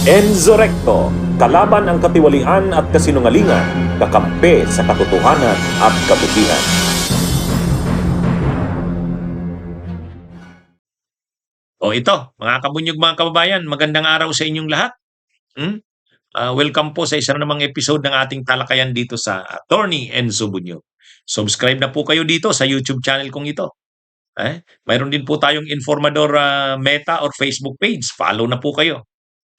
Enzo Recto, kalaban ang katiwalian at kasinungalingan, kakampi sa katotohanan at kabutihan. O ito, mga kabunyog, mga kababayan, magandang araw sa inyong lahat. Welcome po sa isa namang episode ng ating talakayan dito sa Attorney Enzo Bunyog. Subscribe na po kayo dito sa YouTube channel kong ito. Mayroon din po tayong Informador Meta or Facebook page. Follow na po kayo.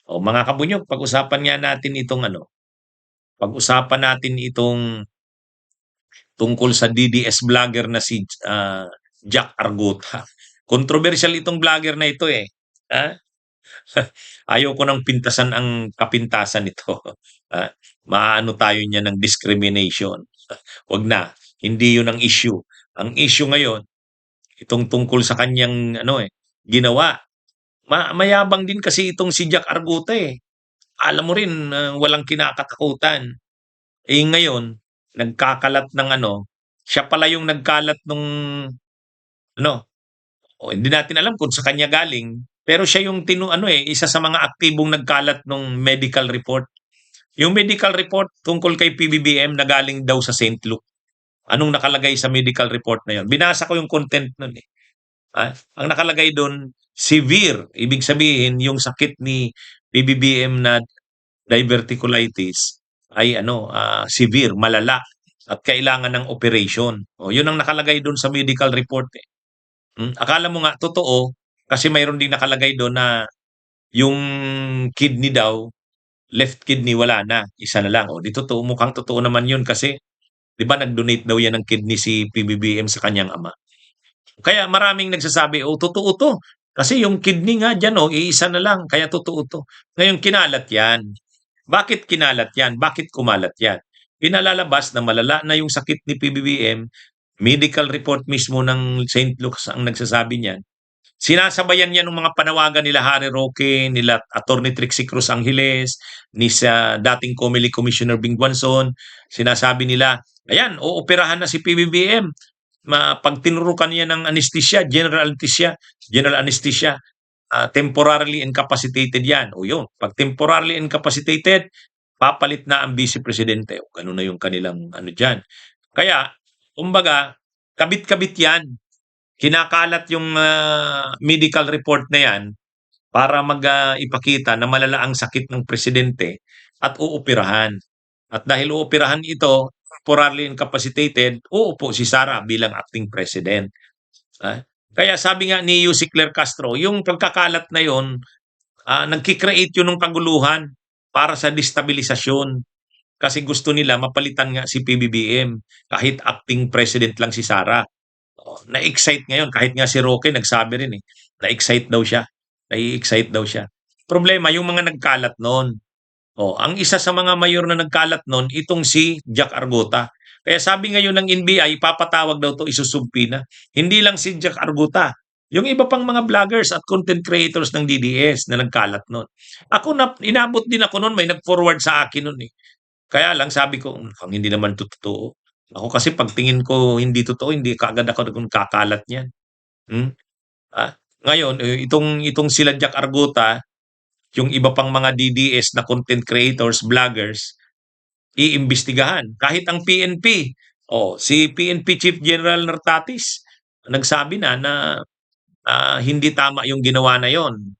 O mga kabunyog, pag-usapan natin itong tungkol sa DDS vlogger na si Jack Arguta. Controversial itong vlogger na ito eh. Ha? Ayaw ko nang pintasan ang kapintasan nito. Maano tayo niya ng discrimination. Wag na. Hindi yun ang issue. Ang issue ngayon, itong tungkol sa kanyang ginawa. Mayabang din kasi itong si Jack Arguta eh. Alam mo rin, walang kinakatakutan. Ngayon, nagkakalat ng siya pala yung nagkalat nung hindi natin alam kung sa kanya galing, pero siya yung isa sa mga aktibong nagkalat ng medical report. Yung medical report tungkol kay PBBM na galing daw sa St. Luke. Anong nakalagay sa medical report na yun? Binasa ko yung content nun eh. Ang nakalagay doon, severe. Ibig sabihin, yung sakit ni PBBM na diverticulitis ay severe, malala at kailangan ng operation. Yun ang nakalagay doon sa medical report eh. Akala mo nga totoo kasi mayroon ding nakalagay doon na yung kidney daw, left kidney wala na, isa na lang. Di totoo, mukhang totoo naman yun kasi 'di ba nag-donate daw yan ng kidney si PBBM sa kanyang ama. Kaya maraming nagsasabi, totoo to. Kasi yung kidney nga diyan, iisa na lang, kaya totoo to. Ngayon kinalat yan. Bakit kinalat yan? Bakit kumalat yan? Pinalalabas na malala na yung sakit ni PBBM, medical report mismo ng St. Luke's ang nagsasabi niyan. Sinasabayan yan ng mga panawagan nila Harry Roque, nila Attorney Trixie Cruz Angeles, ni sa dating COMELEC Commissioner Bing Guanzon. Sinasabi nila, ayan, ooperahan na si PBBM. Pag tinurukan niya ng anesthesia, general anesthesia, temporarily incapacitated yan. Yun, pag temporarily incapacitated, papalit na ang vice presidente. Ganun na yung kanilang dyan. Kaya, kumbaga, kabit-kabit yan. Kinakalat yung medical report na yan para ipakita na malala ang sakit ng presidente at uoperahan. At dahil uoperahan ito, temporarily incapacitated, uupo si Sara bilang acting president. Kaya sabi nga ni Yussi Claire Castro, yung pagkakalat na yon, nagkikreate yun ng kaguluhan para sa destabilisasyon. Kasi gusto nila mapalitan nga si PBBM kahit acting president lang si Sara. Na-excite ngayon, kahit nga si Roque nagsabi rin eh, na-excite daw siya. Nai-excite daw siya. Problema, yung mga nagkalat noon. Ang isa sa mga mayor na nagkalat noon, itong si Jack Arguta. Kaya sabi ngayon ng NBI, papatawag daw to, isusumpi na. Hindi lang si Jack Arguta, yung iba pang mga vloggers at content creators ng DDS na nagkalat noon. Inabot din ako noon, may nag-forward sa akin noon eh. Kaya lang sabi ko, hindi naman totoo. Ako kasi pagtingin ko hindi totoo, hindi kaagad ako kakalat niyan. Ngayon, itong sila Jack Arguta, yung iba pang mga DDS na content creators, vloggers, iimbestigahan. Kahit ang PNP, si PNP Chief General Nartatis, nagsabi na hindi tama yung ginawa na yon.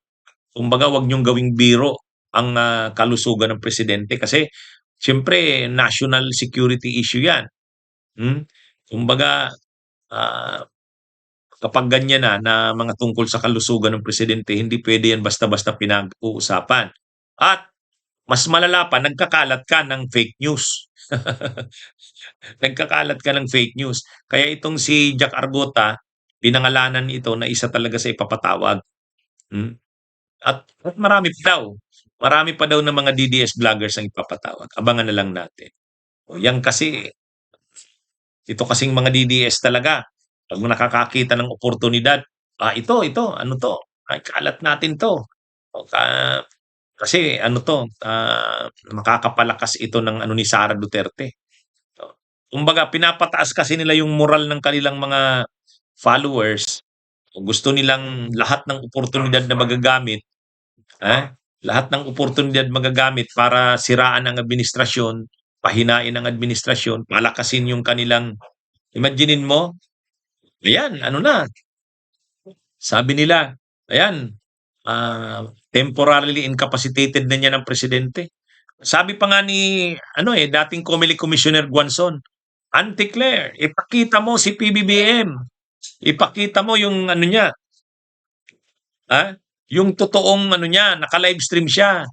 Kumbaga, wag niyong gawing biro ang kalusugan ng presidente kasi siyempre national security issue yan. Kumbaga, kapag ganyan na mga tungkol sa kalusugan ng presidente, hindi pwede yan basta-basta pinag-uusapan. At mas malala pa, nagkakalat ka ng fake news. Nagkakalat ka ng fake news. Kaya itong si Jack Arguta, pinangalanan ito na isa talaga sa ipapatawag. At marami pa daw. Marami pa daw ng mga DDS vloggers ang ipapatawag. Abangan na lang natin. Yan kasi, ito kasing mga DDS talaga. Pag nakakakita ng oportunidad, ito, ano to? Kalat natin to. Kasi makakapalakas ito ng ni Sara Duterte. Kumbaga, pinapataas kasi nila yung moral ng kanilang mga followers. Gusto nilang lahat ng oportunidad na magagamit, lahat ng oportunidad magagamit para siraan ang administrasyon, pahinain ang administrasyon, palakasin yung kanilang imaginin mo, ayan, ano na, sabi nila, ayan, temporarily incapacitated na niya ng presidente. Sabi pa nga ni dating COMELEC Commissioner Guanzon, Auntie Claire, ipakita mo si PBBM. Ipakita mo yung niya, yung totoong niya, naka-livestream siya.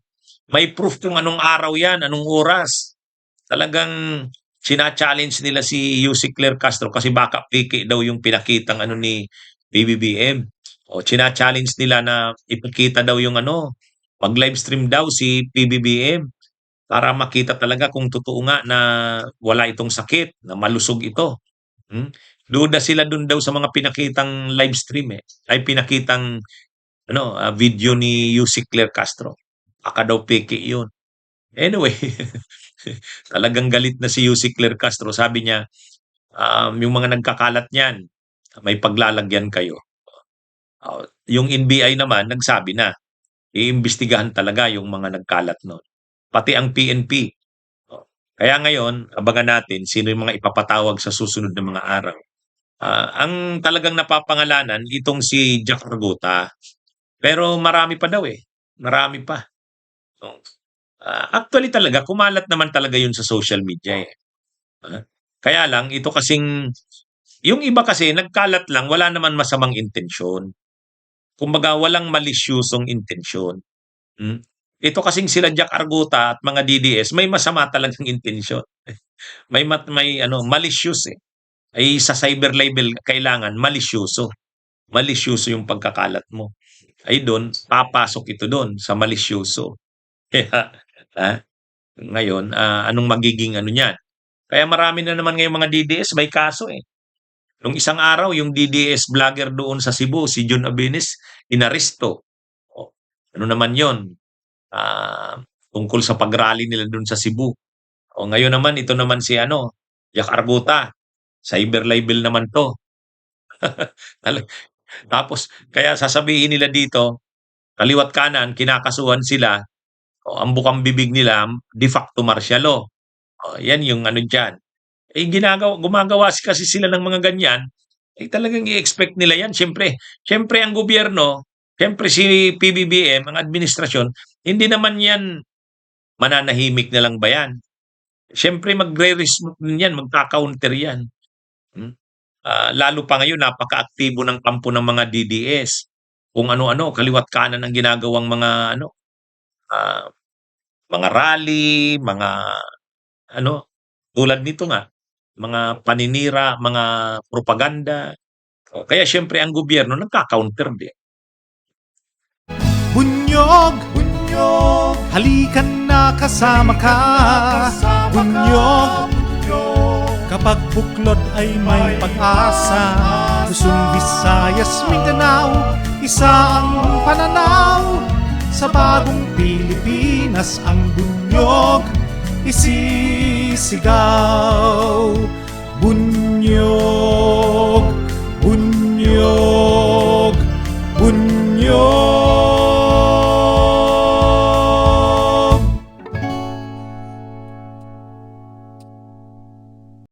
May proof kung anong araw 'yan, anong oras. Talagang china-challenge nila si Yusek Claire Castro kasi baka peke daw yung pinakitang ni PBBM. O china-challenge nila na ipakita daw yung mag-livestream daw si PBBM para makita talaga kung totoo nga na wala itong sakit, na malusog ito. Duda sila dun daw sa mga pinakitang livestream ay pinakitang video ni Yusek Claire Castro. Baka daw peke yun. Anyway, talagang galit na si Yusek Claire Castro. Sabi niya, yung mga nagkakalat niyan, may paglalagyan kayo. Yung NBI naman, nagsabi na, iimbestigahan talaga yung mga nagkalat nun. Pati ang PNP. Kaya ngayon, abangan natin sino yung mga ipapatawag sa susunod na mga araw. Ang talagang napapangalanan, itong si Jack Arguta. Pero marami pa daw Marami pa. Actually talaga, kumalat naman talaga yun sa social media Kaya lang, ito kasing, yung iba kasi nagkalat lang, wala naman masamang intensyon. Kumbaga, walang malisyusong intensyon. Ito kasing sila Jack Arguta at mga DDS, may masama talagang intensyon. may malicious Ay sa cyber libel, kailangan malisyoso. Malisyoso yung pagkakalat mo. Ay doon, papasok ito doon sa malisyoso. Kaya, ngayon, anong magiging niyan? Kaya marami na naman ngayong mga DDS may kaso Nung isang araw, yung DDS vlogger doon sa Cebu, si John Abenes, inaresto. Ano naman yon? Tungkol sa pag-rally nila doon sa Cebu. Ngayon naman, ito naman si Jack Arguta. Cyber libel naman to. Tapos, kaya sasabihin nila dito, kaliwat kanan, kinakasuhan sila, ang bukang bibig nila, de facto martial law. Yan yung dyan. Gumagawa kasi sila ng mga ganyan, talagang i-expect nila yan. Siyempre ang gobyerno, siyempre si PBBM, ang administrasyon, hindi naman yan mananahimik na lang ba yan? Siyempre magre-response yan, magka-counter yan. Lalo pa ngayon, napaka-aktibo ng kampo ng mga DDS. Kung ano-ano, kaliwat kanan ang ginagawang mga rally, mga tulad nito nga, mga paninira, mga propaganda. Kaya siyempre ang gobyerno nagka-counter din. Bunyog, bunyog, halikan na kasama ka. Bunyog, kapag buklod ay may pag-asa. Luzon, Visayas, Mindanao, isa ang pananaw. Sa bagong Pilipinas ang bunyog isisigaw.